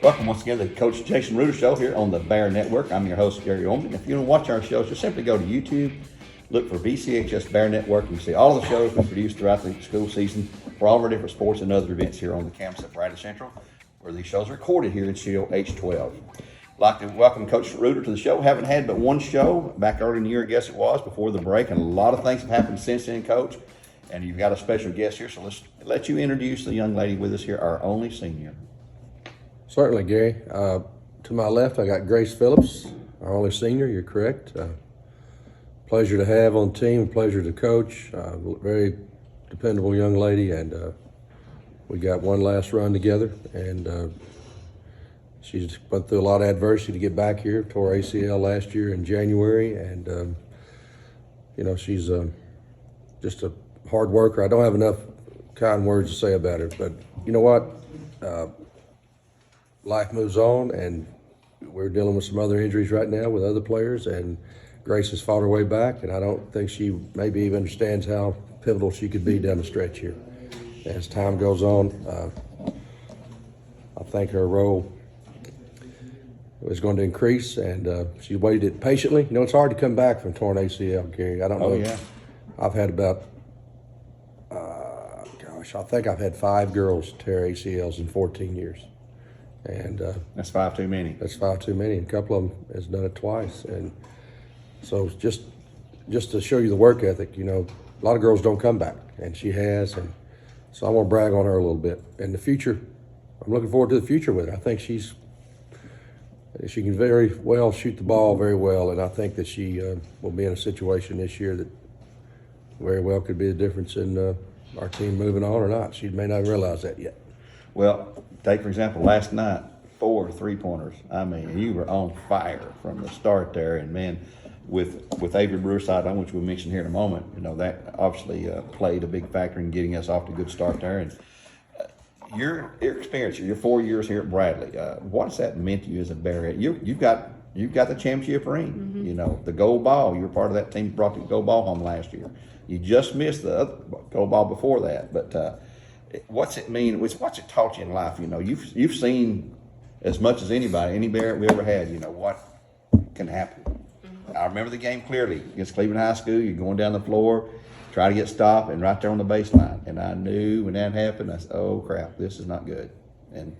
Welcome once again to the Coach Jason Reuter Show here on the Bear Network. I'm your host, Gary Ownbey. If you want to watch our shows, just simply go to YouTube, look for BCHS Bear Network, and you see all of the shows we produce throughout the school season for all of our different sports and other events here on the campus at Bradley Central, where these shows are recorded here in Studio H12. I'd like to welcome Coach Reuter to the show. Haven't had but one show back early in the year, I guess it was, before the break, and a lot of things have happened since then, Coach. And you've got a special guest here, so let's let you introduce the young lady with us here, our only senior. Certainly, Gary. To my left, I got Grace Phillips, our only senior. You're correct. Pleasure to have on the team, pleasure to coach. Very dependable young lady, and we got one last run together. And she's went through a lot of adversity to get back here. Tore ACL last year in January, and she's just a hard worker. I don't have enough kind words to say about her, but you know what? Life moves on, and we're dealing with some other injuries right now with other players, and Grace has fought her way back, and I don't think she maybe even understands how pivotal she could be down the stretch here. As time goes on, I think her role is going to increase, and she waited patiently. You know, it's hard to come back from torn ACL, Gary. I don't know. Oh, yeah. I've had about, I think I've had 5 girls tear ACLs in 14 years. And That's 5 too many. That's 5 too many. And a couple of them has done it twice. And so just to show you the work ethic, a lot of girls don't come back, and she has. And so I want to brag on her a little bit. And the future, I'm looking forward to the future with her. I think she can very well shoot the ball very well, and I think that she will be in a situation this year that very well could be the difference in our team moving on or not. She may not realize that yet. Well, take for example, last night, 4 3-pointers. I mean, you were on fire from the start there, and man, with Avery Brewer's side on, which we'll mention here in a moment, that obviously played a big factor in getting us off to a good start there. And your experience, your 4 years here at Bradley, what has that meant to you as a Bear? You've got the championship ring. Mm-hmm. The gold ball. You were part of that team that brought the gold ball home last year. You just missed the other gold ball before that, but. What's it mean? What's it taught you in life? You've seen as much as anybody, any Bear we ever had. What can happen. Mm-hmm. I remember the game clearly against Cleveland High School. You're going down the floor, try to get stopped, and right there on the baseline. And I knew when that happened, I said, "Oh crap, this is not good." And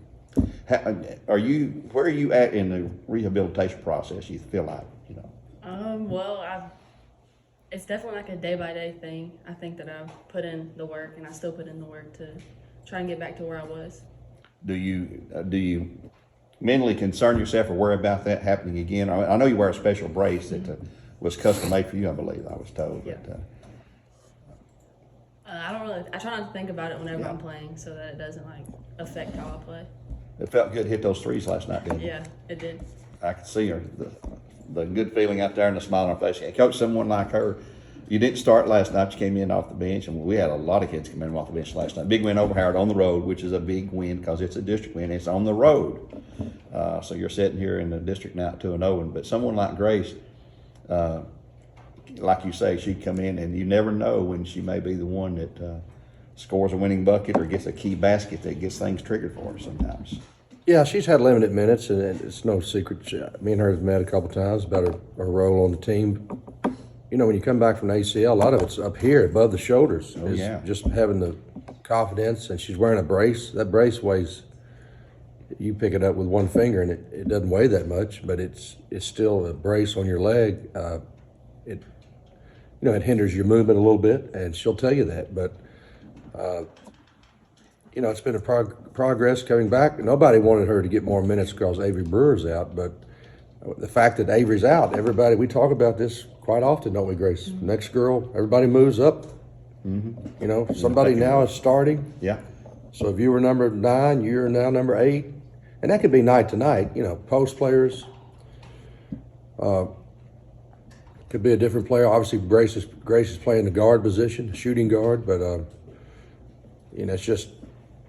where are you at in the rehabilitation process? You feel like It's definitely like a day-by-day thing. I think that I've put in the work, and I still put in the work to try and get back to where I was. Do you mentally concern yourself or worry about that happening again? I know you wear a special brace that was custom made for you, I believe, I was told. Yeah. But, I try not to think about it whenever I'm playing so that it doesn't affect how I play. It felt good to hit those threes last night, didn't it? Yeah, it did. I could see her, the good feeling out there and the smile on her face. And Coach, someone like her, you didn't start last night. You came in off the bench, and we had a lot of kids come in off the bench last night. Big win over Howard on the road, which is a big win because it's a district win. It's on the road. So you're sitting here in the district now at 2-0. But someone like Grace, like you say, she'd come in, and you never know when she may be the one that scores a winning bucket or gets a key basket that gets things triggered for her sometimes. Yeah, she's had limited minutes, and it's no secret. Me and her have met a couple times about her role on the team. When you come back from the ACL, a lot of it's up here, above the shoulders. Oh, yeah. Just having the confidence, and she's wearing a brace. That brace weighs, you pick it up with one finger, and it doesn't weigh that much, but it's still a brace on your leg. It hinders your movement a little bit, and she'll tell you that, but it's been a progress coming back. Nobody wanted her to get more minutes because Avery Brewer's out, but the fact that Avery's out, we talk about this quite often, don't we, Grace? Mm-hmm. Next girl, everybody moves up. Mm-hmm. Somebody now is starting. Yeah. So if you were number 9, you're now number 8. And that could be night to night, post players. Could be a different player. Obviously, Grace is playing the guard position, the shooting guard, but it's just,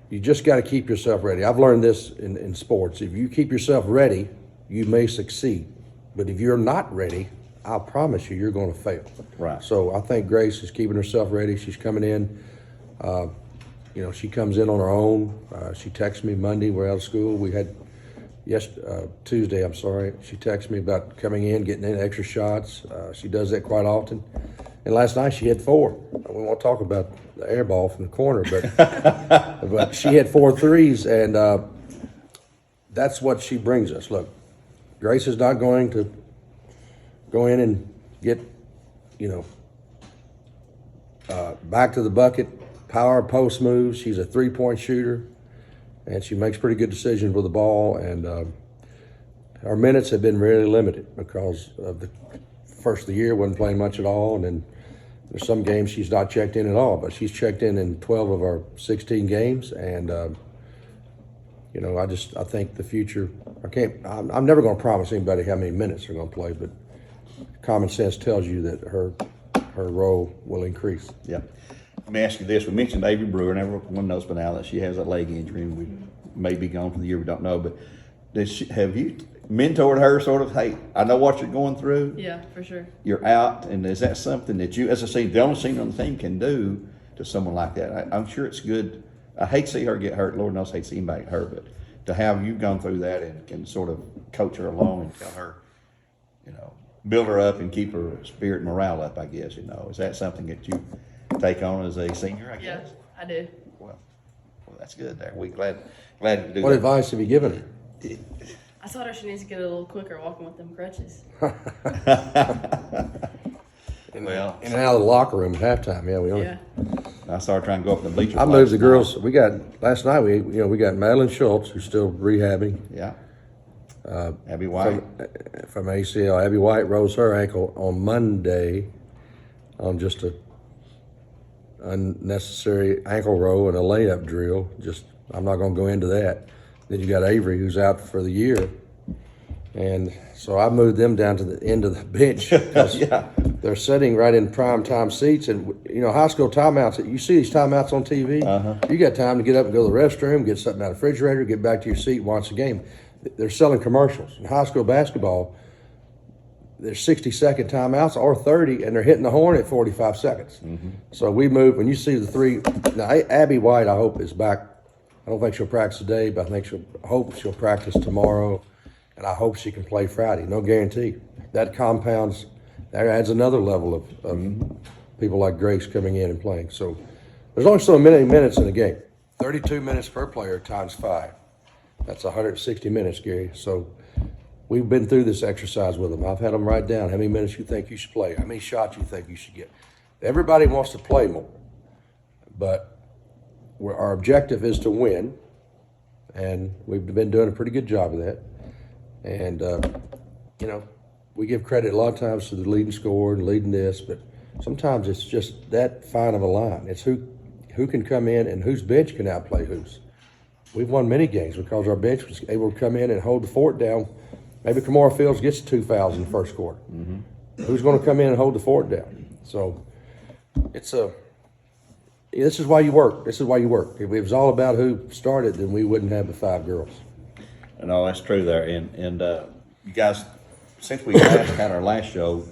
you just got to keep yourself ready. I've learned this in sports. If you keep yourself ready, you may succeed. But if you're not ready, I'll promise you're going to fail. Right. So I think Grace is keeping herself ready. She's coming in. She comes in on her own. She texted me Monday. We're out of school. We had Tuesday, I'm sorry. She texted me about coming in, getting in extra shots. She does that quite often. And last night she had 4. We won't talk about the air ball from the corner, but but she had 4 threes, and that's what she brings us. Look, Grace is not going to go in and get, back to the bucket, power post moves. She's a 3-point shooter, and she makes pretty good decisions with the ball. And our minutes have been really limited because of the first of the year, wasn't playing much at all, and then there's some games she's not checked in at all, but she's checked in 12 of our 16 games, and I think the future. I'm never going to promise anybody how many minutes they're going to play, but common sense tells you that her role will increase. Yeah. Let me ask you this. We mentioned Avery Brewer, and everyone knows by now that she has a leg injury, and we may be gone for the year. We don't know, but have you mentored her sort of, hey, I know what you're going through. Yeah, for sure. You're out, and is that something that you, as a senior, the only senior on the team, can do to someone like that? I'm sure it's good. I hate to see her get hurt. Lord knows I hate to see anybody get hurt, but to have you gone through that and can sort of coach her along and tell her, build her up and keep her spirit and morale up, I guess, Is that something that you take on as a senior, I guess? Yeah, I do. Well, that's good there. We glad to do What that. advice have you given her? I told her she needs to get a little quicker walking with them crutches. Well, In and out of the locker room at halftime. Yeah, we only. Yeah. I started trying to go up the bleachers. I moved the girls. We got last night. We got Madeline Schultz, who's still rehabbing Yeah. Abby White. from ACL. Abby White rose her ankle on Monday on just a unnecessary ankle roll and a layup drill. I'm not going to go into that. Then you got Avery, who's out for the year, and so I moved them down to the end of the bench because Yeah. they're sitting right in prime time seats. And high school timeouts. You see these timeouts on TV. You got time to get up and go to the restroom, get something out of the refrigerator, get back to your seat, and watch the game. They're selling commercials. In high school basketball, there's 60-second timeouts or 30, and they're hitting the horn at 45 seconds. So we moved. When you see the 3, now Abby White, I hope, is back. I don't think she'll practice today, but I hope she'll practice tomorrow, and I hope she can play Friday. No guarantee. That compounds, that adds another level of people like Grace coming in and playing. So there's only so many minutes in a game. 32 minutes per player times 5. That's 160 minutes, Gary. So we've been through this exercise with them. I've had them write down how many minutes you think you should play, how many shots you think you should get. Everybody wants to play more, but our objective is to win, and we've been doing a pretty good job of that. And, we give credit a lot of times to the leading scorer and leading this, but sometimes it's just that fine of a line. It's who can come in and whose bench can outplay whose. We've won many games because our bench was able to come in and hold the fort down. Maybe Kamora Fields gets 2 fouls in the first quarter. Who's going to come in and hold the fort down? So this is why you work. This is why you work. If it was all about who started, then we wouldn't have the 5 girls. No, that's true there. And you guys, since we had our last show,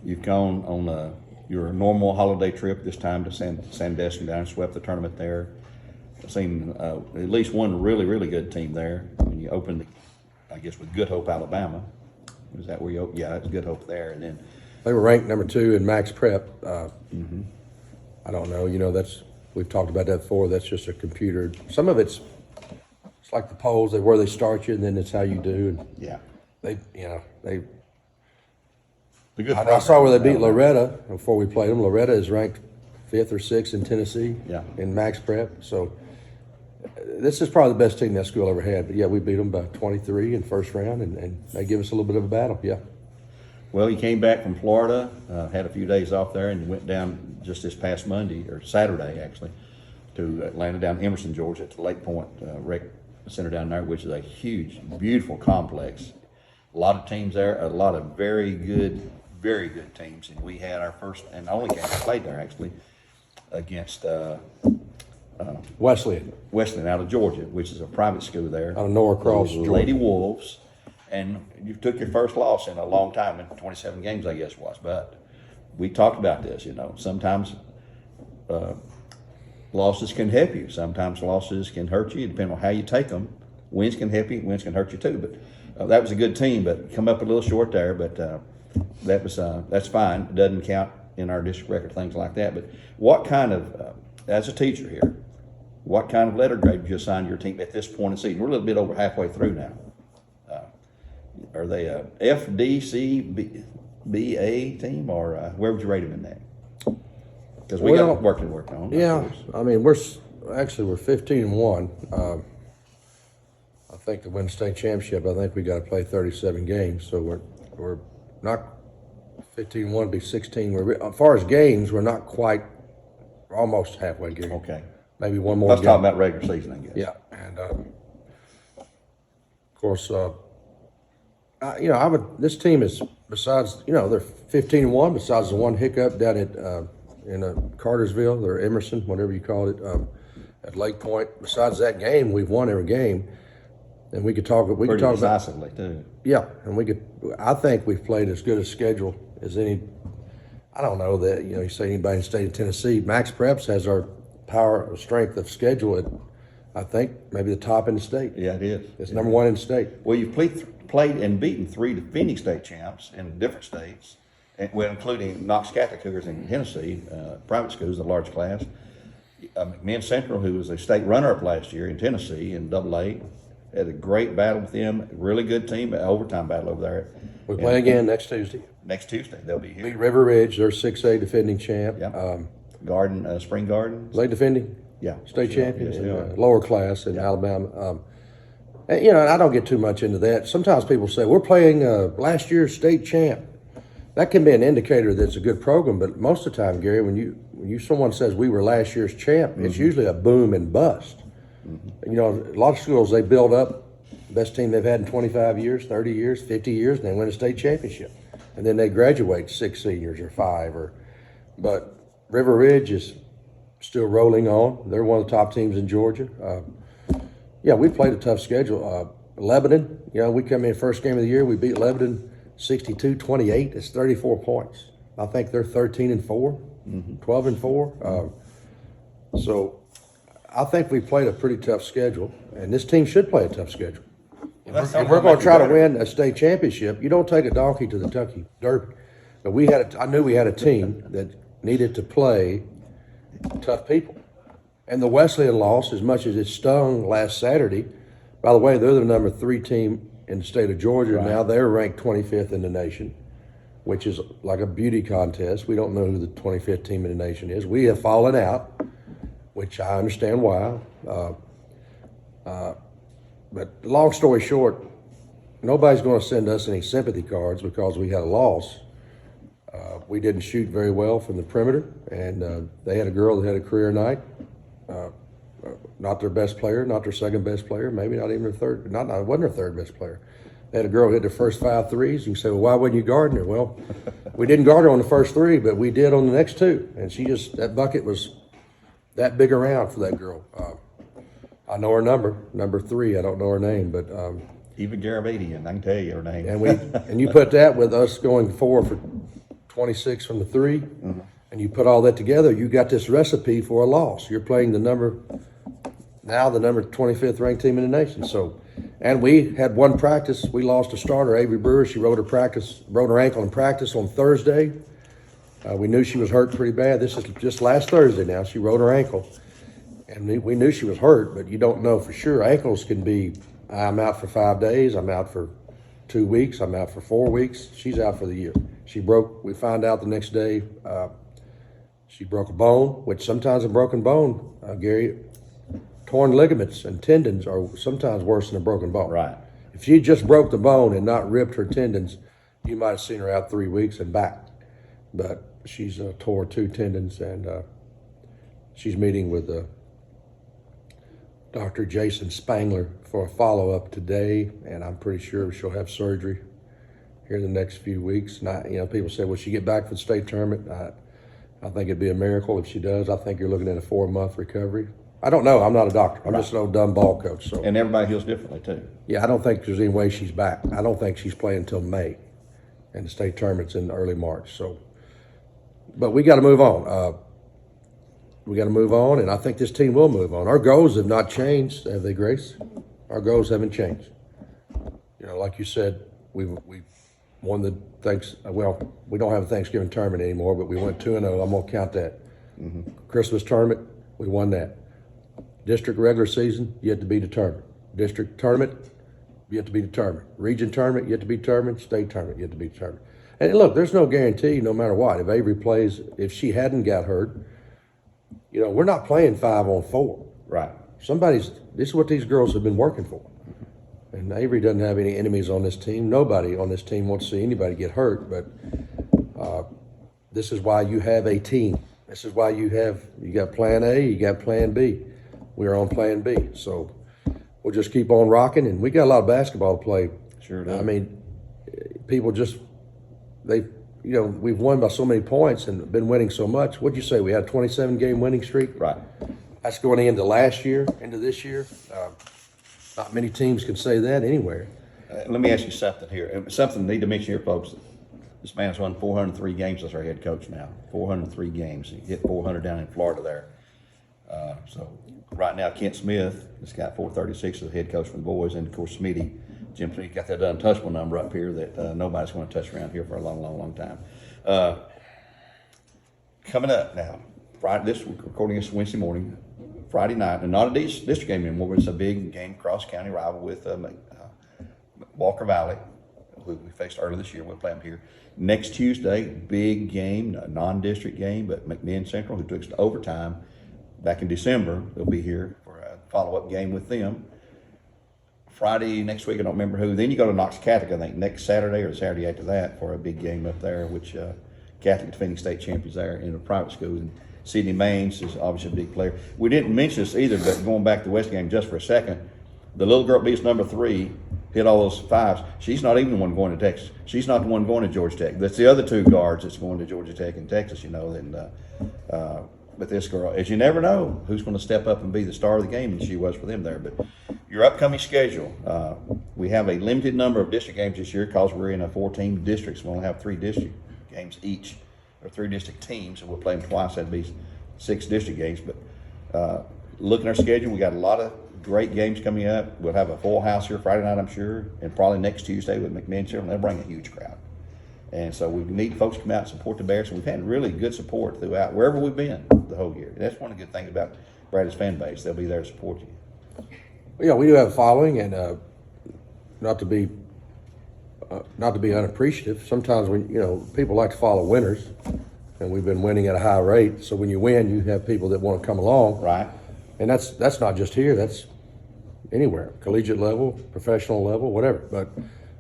you've gone on your normal holiday trip this time to Sandestin down and swept the tournament there. I've seen at least one really, really good team there. When you opened, I guess, with Good Hope, Alabama. Is that where you opened? Yeah, that's Good Hope there. And then They were ranked number 2 in Max Prep. I don't know. We've talked about that before. That's just a computer. Some of it's like the polls, where they start you, and then it's how you do. And yeah, the good. I I saw where they beat Loretta before we played them. Loretta is ranked 5th or 6th in Tennessee. Yeah. In Max Prep. So this is probably the best team that school ever had. But yeah, we beat them by 23 in first round, and they give us a little bit of a battle. Yeah. Well, you came back from Florida, had a few days off there, and you went down just this past Monday, or Saturday actually, to Atlanta, down in Emerson, Georgia, at the Lake Point Rec Center down there, which is a huge, beautiful complex. A lot of teams there, a lot of very good teams, and we had our first and only game I played there actually against Wesleyan out of Georgia, which is a private school there. out of Norcross, Georgia. Lady Wolves. And you took your first loss in a long time, in 27 games, I guess it was. But we talked about this, sometimes losses can help you. Sometimes losses can hurt you, depending on how you take them. Wins can help you, wins can hurt you too. But that was a good team, but come up a little short there. But that's fine. It doesn't count in our district record, things like that. But what kind of, as a teacher here, what kind of letter grade would you assign your team at this point in the season? We're a little bit over halfway through now. Are they a F, D, C, B, A team, or where would you rate them in that? Because we got work to work on. Yeah, I mean, we're 15-1. I think to win the state championship, I think we got to play 37 games. So we're not 15-1, be 16. As far as games, we're not quite. We're almost halfway game. Okay. Maybe one more. Let's game. talk about regular season, I guess. Yeah, and of course, I would. This team is, besides, they're 15-1. Besides the one hiccup down at in Cartersville or Emerson, whatever you call it, at Lake Point. Besides that game, we've won every game, and we could talk. We could talk decisively about, too. Yeah, and we could. I think we've played as good a schedule as any. I don't know that you say anybody in the state of Tennessee. Max Preps has our power, strength of schedule at, I think, maybe the top in the state. Yeah, it is. It's number one in the state. Well, you've played and beaten 3 defending state champs in different states, well, including Knox Catholic, who was in Tennessee, private schools, a large class. McMinn Central, who was a state runner-up last year in Tennessee in AA, had a great battle with them. Really good team, overtime battle over there. We play again next Tuesday. Next Tuesday, they'll be here. Beat River Ridge, they're 6A defending champ. Yeah. Spring Gardens. They defending state champions, Yes, they are. lower class in Alabama. And, I don't get too much into that. Sometimes people say, we're playing last year's state champ. That can be an indicator that it's a good program, but most of the time, Gary, when someone says we were last year's champ, it's usually a boom and bust. A lot of schools, they build up the best team they've had in 25 years, 30 years, 50 years, and they win a state championship. And then they graduate 6 seniors or 5. But River Ridge is still rolling on. They're one of the top teams in Georgia. We played a tough schedule. Lebanon, we come in first game of the year, we beat Lebanon 62-28. It's 34 points. I think they're 13-4, 12-4. So I think we played a pretty tough schedule, and this team should play a tough schedule. If we're going to try to win a state championship, you don't take a donkey to the Kentucky Derby. But I knew we had a team that needed to play tough people. And the Wesleyan loss, as much as it stung last Saturday, by the way, they're the number 3 team in the state of Georgia. Right. Now they're ranked 25th in the nation, which is like a beauty contest. We don't know who the 25th team in the nation is. We have fallen out, which I understand why. But long story short, nobody's going to send us any sympathy cards because we had a loss. We didn't shoot very well from the perimeter, and they had a girl that had a career night. Not their best player, not their second best player, maybe not even their third. It wasn't their third best player. They had a girl hit their first 5 threes. You can say, well, why wouldn't you guard her? Well, we didn't guard her on the first 3, but we did on the next 2. And that bucket was that big around for that girl. I know her number 3. I don't know her name, but Eva Garavadian, I can tell you her name. And you put that with us going 4 for 26 from the 3, and you put all that together, you got this recipe for a loss. You're playing the number 25th ranked team in the nation. So, and we had one practice. We lost a starter, Avery Brewer. She broke her ankle in practice on Thursday. We knew she was hurt pretty bad. This is just last Thursday now. She broke her ankle. And we knew she was hurt, but you don't know for sure. Ankles can be, I'm out for 5 days, I'm out for 2 weeks, I'm out for 4 weeks. She's out for the year. We found out the next day, she broke a bone, which sometimes a broken bone, Gary, torn ligaments and tendons are sometimes worse than a broken bone. Right. If she just broke the bone and not ripped her tendons, you might have seen her out 3 weeks and back. But she's tore 2 tendons, and she's meeting with Dr. Jason Spangler for a follow-up today, and I'm pretty sure she'll have surgery here in the next few weeks. And people say, will she get back for the state tournament? I think it'd be a miracle if she does. I think you're looking at a 4-month recovery. I don't know. I'm not a doctor. I'm just an old dumb ball coach. So. And everybody heals differently, too. Yeah, I don't think there's any way she's back. I don't think she's playing until May, and the state tournament's in early March. So, but we got to move on. And I think this team will move on. Our goals have not changed, have they, Grace? Our goals haven't changed. You know, like you said, we won the well, we don't have a Thanksgiving tournament anymore, but we went 2-0. I'm gonna count that. Christmas tournament, we won that. District regular season, yet to be determined. District tournament, yet to be determined. Region tournament, yet to be determined. State tournament, yet to be determined. And look, there's no guarantee, no matter what. If Avery plays, if she hadn't got hurt, you know, we're not playing 5-on-4. Right. This is what these girls have been working for. And Avery doesn't have any enemies on this team. Nobody on this team wants to see anybody get hurt, but this is why you have a team. This is why you got plan A, you got plan B. We're on plan B. So we'll just keep on rocking, and we got a lot of basketball to play. Sure do. I mean, people just, we've won by so many points and been winning so much. What'd you say? We had a 27-game winning streak? Right. That's going into last year, into this year. Not many teams can say that anywhere. Let me ask you something here. Something I need to mention here, folks. This man's won 403 games as our head coach now. 403 games. He hit 400 down in Florida there. So right now, Kent Smith has got 436 as the head coach for the boys. And, of course, Smitty, Jim Smitty got that untouchable number up here that nobody's going to touch around here for a long, long, long time. Coming up now, Friday, we're recording this Wednesday morning. Friday night, and not a district game anymore, but it's a big game, cross-county rival with Walker Valley, who we faced earlier this year. We'll play them here. Next Tuesday, big game, a non-district game, but McMinn Central, who took us to overtime back in December, they'll be here for a follow-up game with them. Friday next week, I don't remember who. Then you go to Knox Catholic, I think, next Saturday or Saturday after that for a big game up there, which Catholic defending state champions there in a private school. And Sidney Maines is obviously a big player. We didn't mention this either, but going back to the West game just for a second, the little girl beats number 3, hit all those 5s. She's not even the one going to Texas. She's not the one going to Georgia Tech. That's the other 2 guards that's going to Georgia Tech and Texas, you know. And but this girl, as you never know who's going to step up and be the star of the game, and she was for them there. But your upcoming schedule, we have a limited number of district games this year because we're in a 4-team district. So we only have 3 district games each, or 3 district teams, and we'll play them twice. That'd be 6 district games. But looking at our schedule, we got a lot of great games coming up. We'll have a full house here Friday night, I'm sure, and probably next Tuesday with McMinn Central. They'll bring a huge crowd. And so we need folks to come out and support the Bears. And we've had really good support throughout, wherever we've been the whole year. That's one of the good things about Bradley's fan base. They'll be there to support you. Yeah, we do have a following, and not to be unappreciative. Sometimes when people like to follow winners, and we've been winning at a high rate. So when you win, you have people that want to come along. Right. And that's not just here. That's anywhere, collegiate level, professional level, whatever. But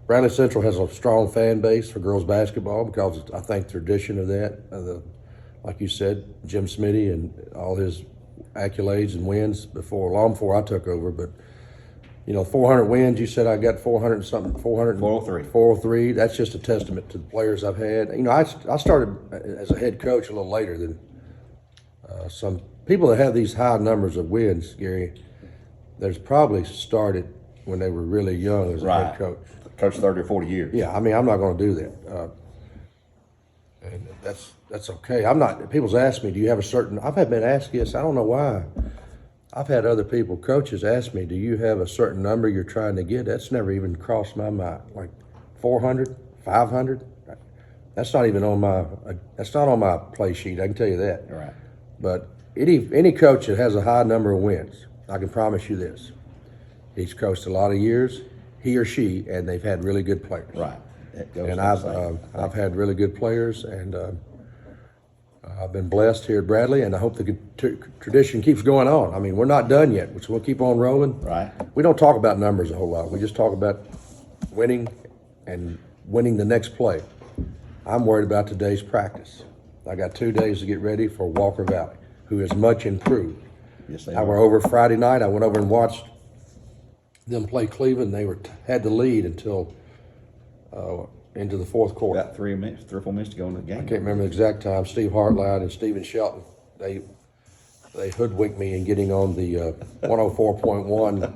Bradley Central has a strong fan base for girls basketball because I think the tradition of that, like you said, Jim Smitty and all his accolades and wins long before I took over. But 400 wins. You said I got 400 and something. 403. 403. That's just a testament to the players I've had. I started as a head coach a little later than some people that have these high numbers of wins. Gary, there's probably started when they were really young as a head coach. Coach 30 or 40 years. Yeah, I mean, I'm not going to do that, and that's okay. I'm not. People's asked me, do you have a certain? I've been asked this. I don't know why. I've had other people, coaches, ask me, do you have a certain number you're trying to get? That's never even crossed my mind. Like 400, 500. That's not even on my. That's not on my play sheet. I can tell you that. All right. But any coach that has a high number of wins, I can promise you this: he's coached a lot of years. He or she, and they've had really good players. Right. And I've had really good players, and I've been blessed here at Bradley, and I hope the tradition keeps going on. I mean, we're not done yet, so we'll keep on rolling. Right. We don't talk about numbers a whole lot. We just talk about winning and winning the next play. I'm worried about today's practice. I got 2 days to get ready for Walker Valley, who is much improved. Yes, they I are. were over Friday night. I went over and watched them play Cleveland. They had the lead until into the fourth quarter. Got 3 or 4 minutes to go in the game. I can't remember the exact time. Steve Hartline and Stephen Shelton, they hoodwinked me in getting on the 104.1.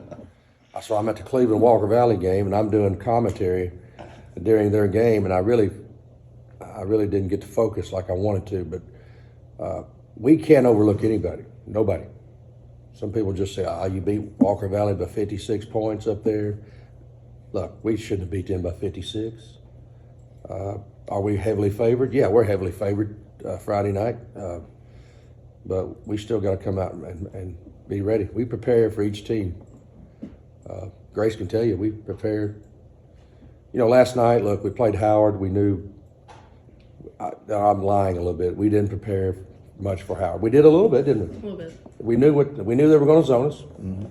So I'm at the Cleveland Walker Valley game, and I'm doing commentary during their game, and I really didn't get to focus like I wanted to. But we can't overlook anybody. Nobody. Some people just say, you beat Walker Valley by 56 points up there. Look, we shouldn't have beat them by 56. Are we heavily favored? Yeah, we're heavily favored Friday night. But we still got to come out and be ready. We prepare for each team. Grace can tell you, we prepare. Last night, look, we played Howard. We knew, I'm lying a little bit. We didn't prepare much for Howard. We did a little bit, didn't we? A little bit. We knew they were going to zone us. Mm-hmm.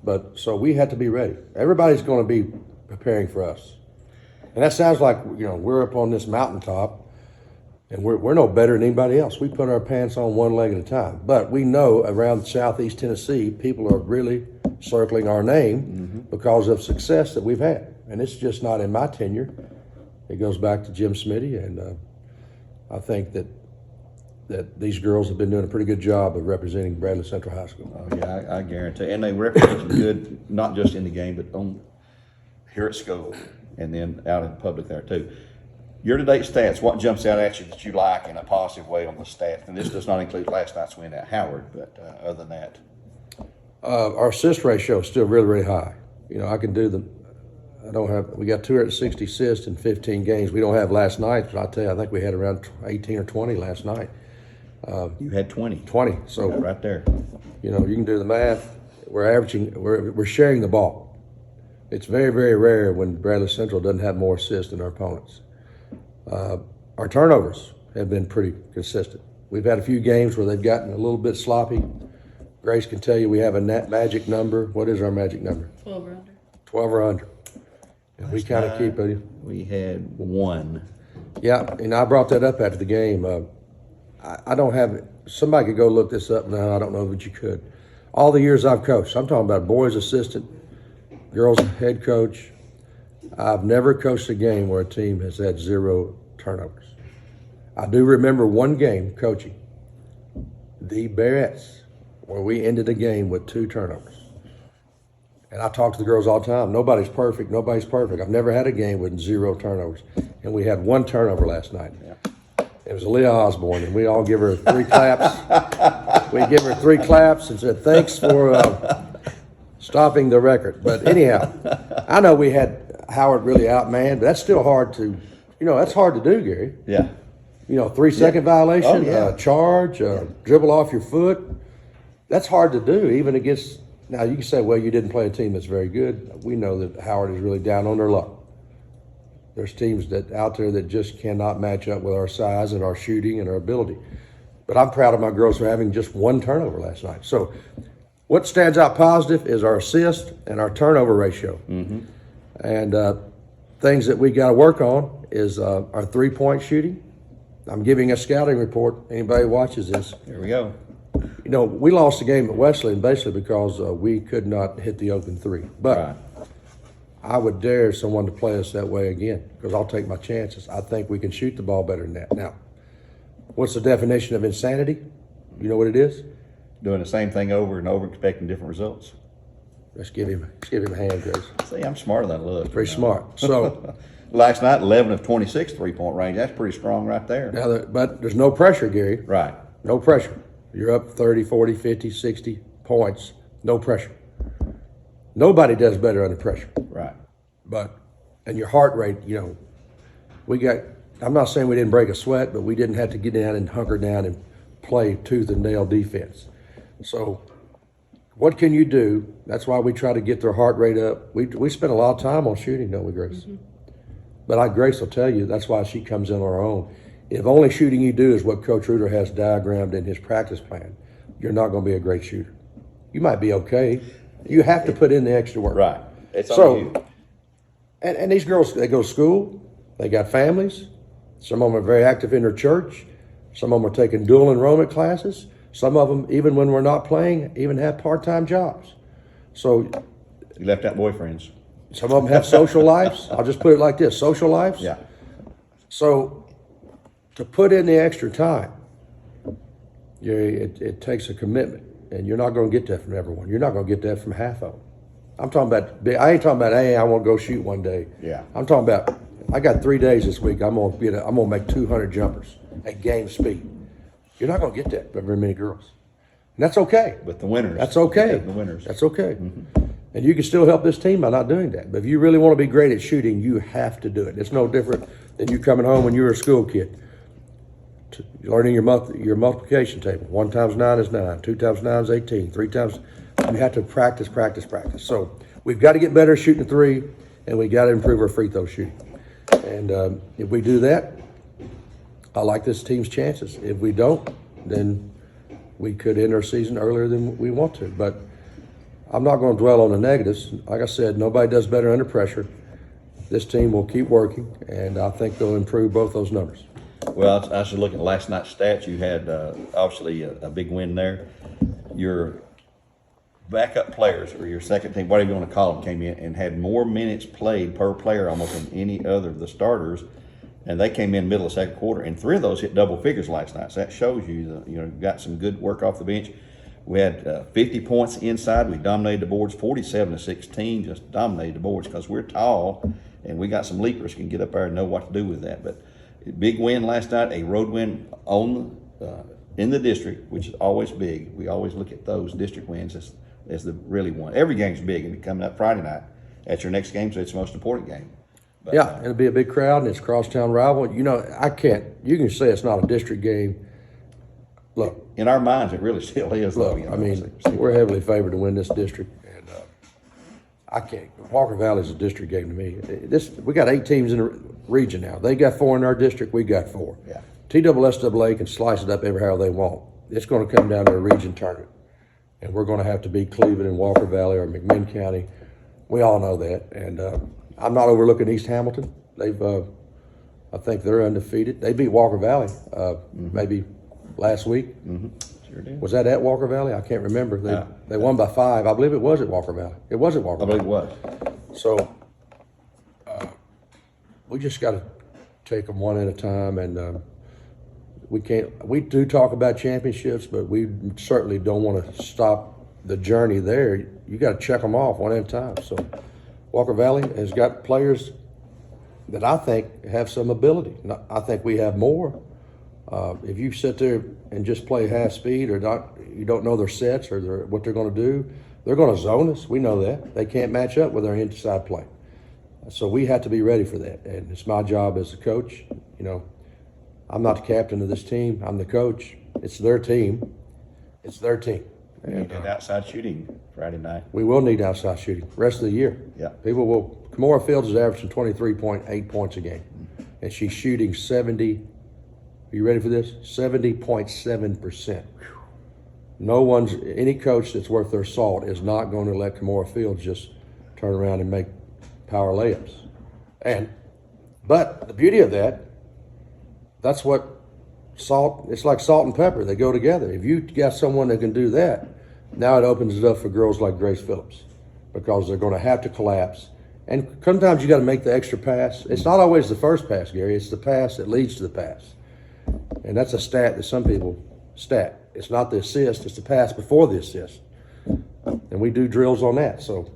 But so we had to be ready. Everybody's going to be preparing for us. And that sounds like, we're up on this mountaintop and we're no better than anybody else. We put our pants on one leg at a time. But we know around Southeast Tennessee, people are really circling our name because of success that we've had. And it's just not in my tenure. It goes back to Jim Smitty, and I think that these girls have been doing a pretty good job of representing Bradley Central High School. Oh, yeah, I guarantee. And they represent you good, not just in the game, but here at school and then out in public there too. Year-to-date stats, what jumps out at you that you like in a positive way on the stats? And this does not include last night's win at Howard, but other than that. Our assist ratio is still really, really high. I can do we got 260 assists in 15 games. We don't have last night, but I'll tell you, I think we had around 18 or 20 last night. You had 20. 20. So right there. You can do the math. We're sharing the ball. It's very, very rare when Bradley Central doesn't have more assists than our opponents. Our turnovers have been pretty consistent. We've had a few games where they've gotten a little bit sloppy. Grace can tell you we have a magic number. What is our magic number? 12 or under. 12 or under. And we kind of keep it. We had 1. Yeah, and I brought that up after the game. I don't have, somebody could go look this up now. I don't know that you could. All the years I've coached, I'm talking about boys assistant, girls head coach. I've never coached a game where a team has had 0 turnovers. I do remember one game coaching, the Bearettes, where we ended a game with 2 turnovers. And I talk to the girls all the time. Nobody's perfect. I've never had a game with 0 turnovers. And we had 1 turnover last night. Yeah. It was Leah Osborne, and we all give her 3 claps. We give her 3 claps and said, thanks for stopping the record. But anyhow, I know we had Howard really outmanned, but that's still hard to, that's hard to do, Gary. Yeah. 3-second violation, charge, dribble off your foot. That's hard to do, even against. Now, you can say, well, you didn't play a team that's very good. We know that Howard is really down on their luck. There's teams out there that just cannot match up with our size and our shooting and our ability. But I'm proud of my girls for having just 1 turnover last night. So what stands out positive is our assist and our turnover ratio. Mm-hmm. And things that we got to work on is our 3-point shooting. I'm giving a scouting report. Anybody watches this. Here we go. We lost the game at Wesleyan basically because we could not hit the open 3. But right. I would dare someone to play us that way again because I'll take my chances. I think we can shoot the ball better than that. Now, what's the definition of insanity? You know what it is? Doing the same thing over and over, expecting different results. Let's give him a hand, Grace. See, I'm smarter than I look. Pretty smart. So last night, 11 of 26 3-point range. That's pretty strong right there. Now, but there's no pressure, Gary. Right. No pressure. You're up 30, 40, 50, 60 points. No pressure. Nobody does better under pressure. Right. And your heart rate, I'm not saying we didn't break a sweat, but we didn't have to get down and hunker down and play tooth and nail defense. So what can you do? That's why we try to get their heart rate up. We spend a lot of time on shooting, don't we, Grace? Mm-hmm. But Grace will tell you that's why she comes in on her own. If only shooting you do is what Coach Reuter has diagrammed in his practice plan, you're not going to be a great shooter. You might be okay. You have to put in the extra work. Right. It's on you. And these girls, they go to school. They got families. Some of them are very active in their church. Some of them are taking dual enrollment classes. Some of them, even when we're not playing, even have part-time jobs. So you left out boyfriends. Some of them have social lives. I'll just put it like this, social lives. Yeah. So to put in the extra time, it takes a commitment, and you're not going to get that from everyone. You're not going to get that from half of them. I ain't talking about, hey, I want to go shoot one day. Yeah. I'm talking about, I got 3 days this week. I'm going to make 200 jumpers at game speed. You're not going to get that from very many girls. And that's okay. But the winners. That's okay. The winners. That's okay. And you can still help this team by not doing that. But if you really want to be great at shooting, you have to do it. It's no different than you coming home when you were a school kid, learning your multiplication table. 1 times 9 is 9. 2 times 9 is 18. 3 times, you have to practice. So we've got to get better at shooting the three, and we got to improve our free throw shooting. And if we do that, I like this team's chances. If we don't, then we could end our season earlier than we want to. But I'm not going to dwell on the negatives. Like I said, nobody does better under pressure. This team will keep working, and I think they'll improve both those numbers. Well, I was looking at last night's stats. You had obviously a big win there. Your backup players, or your second team, whatever you want to call them, came in and had more minutes played per player almost than any other of the starters. And they came in middle of second quarter, and 3 of those hit double figures last night. So that shows you, got some good work off the bench. We had 50 points inside. We dominated the boards, 47-16, just dominated the boards because we're tall and we got some leapers can get up there and know what to do with that. But big win last night, a road win in the district, which is always big. We always look at those district wins as the really one. Every game's big, and coming up Friday night, that's your next game, so it's the most important game. But, yeah, it'll be a big crowd, and it's a crosstown rival. You can say it's not a district game. Look, in our minds, it really still is. Look, I mean, we're heavily favored to win this district, and I can't. Walker Valley is a district game to me. We got 8 teams in the region now. They got 4 in our district. We got 4. Yeah. TSSAA can slice it up every how they want. It's going to come down to a region tournament, and we're going to have to beat Cleveland and Walker Valley or McMinn County. We all know that, and I'm not overlooking East Hamilton. I think they're undefeated. They beat Walker Valley maybe last week. Sure did. Was that at Walker Valley? I can't remember. They won by 5. I believe it was at Walker Valley. It was at Walker Valley. I believe it was. So we just got to take them one at a time, and we do talk about championships, but we certainly don't want to stop the journey there. You got to check them off one at a time. So Walker Valley has got players that I think have some ability. I think we have more. If you sit there and just play half speed or you don't know their sets or what they're going to do, they're going to zone us. We know that. They can't match up with our inside play. So we have to be ready for that. And it's my job as a coach. I'm not the captain of this team. I'm the coach. It's their team. It's their team. And outside shooting Friday night. We will need outside shooting rest of the year. Yeah. Kamora Fields is averaging 23.8 points a game. And she's shooting 70. Are you ready for this? 70.7%. Any coach that's worth their salt is not going to let Kamora Fields just turn around and make power layups. But the beauty of that's what it's like salt and pepper. They go together. If you got someone that can do that, now it opens it up for girls like Grace Phillips because they're going to have to collapse. And sometimes you got to make the extra pass. It's not always the first pass, Gary. It's the pass that leads to the pass. And that's a stat that some people stat. It's not the assist, it's the pass before the assist. And we do drills on that. So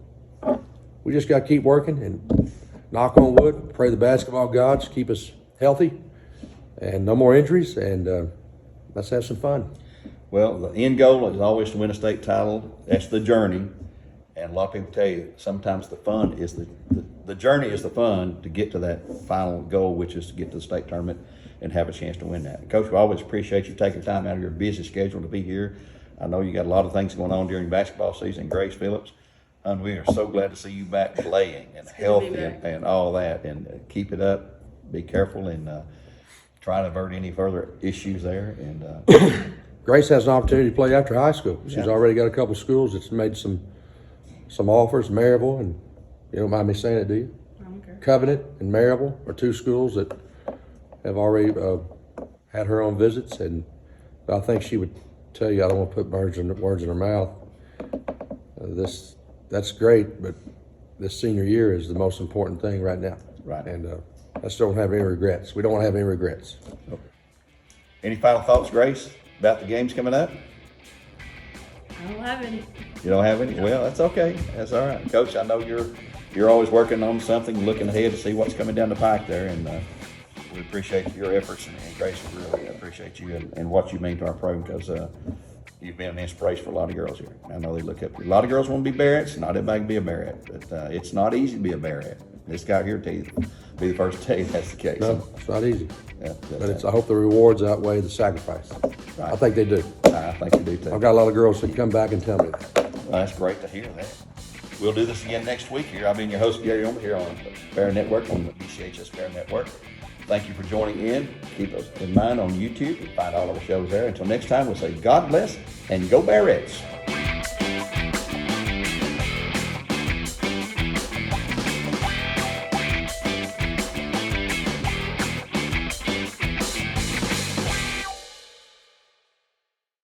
we just got to keep working and knock on wood, pray the basketball gods keep us healthy and no more injuries, and let's have some fun. Well, the end goal is always to win a state title. That's the journey. And a lot of people tell you sometimes the fun is the journey is the fun to get to that final goal, which is to get to the state tournament and have a chance to win that. Coach, we always appreciate you taking time out of your busy schedule to be here. I know you got a lot of things going on during basketball season, Grace Phillips, and we are so glad to see you back playing and healthy and all that. And keep it up. Be careful and try to avert any further issues there. And Grace has an opportunity to play after high school. She's already got a couple schools that's made some offers. Maryville, and you don't mind me saying it, do you? I don't care. Covenant and Maryville are 2 schools that have already had her own visits, and I think she would tell you, I don't want to put words in her mouth. That's great, but this senior year is the most important thing right now. Right. And I still don't have any regrets. We don't want to have any regrets. any final thoughts, Grace, about the games coming up? I don't have any. You don't have any? Well, that's okay. That's all right. Coach, I know you're always working on something, looking ahead to see what's coming down the pike there, and we appreciate your efforts, and Grace, we really appreciate you and what you mean to our program, because you've been an inspiration for a lot of girls here. I know they look up. A lot of girls want to be Barretts. Not everybody can be a Barrett, but it's not easy to be a Barrett. This guy here tell you, be the first to tell you that's the case. No, it's not easy. Yeah, But I hope the rewards outweigh the sacrifice. Right. I think they do. I think you do too. I've got a lot of girls that come back and tell me that. Well, that's great to hear that. We'll do this again next week here. I've been your host, Gary Ownbey, here on Bear Network, on the BCHS Bear Network. Thank you for joining in. Keep us in mind on YouTube. You can find all of our shows there. Until next time, we'll say God bless and go Barretts.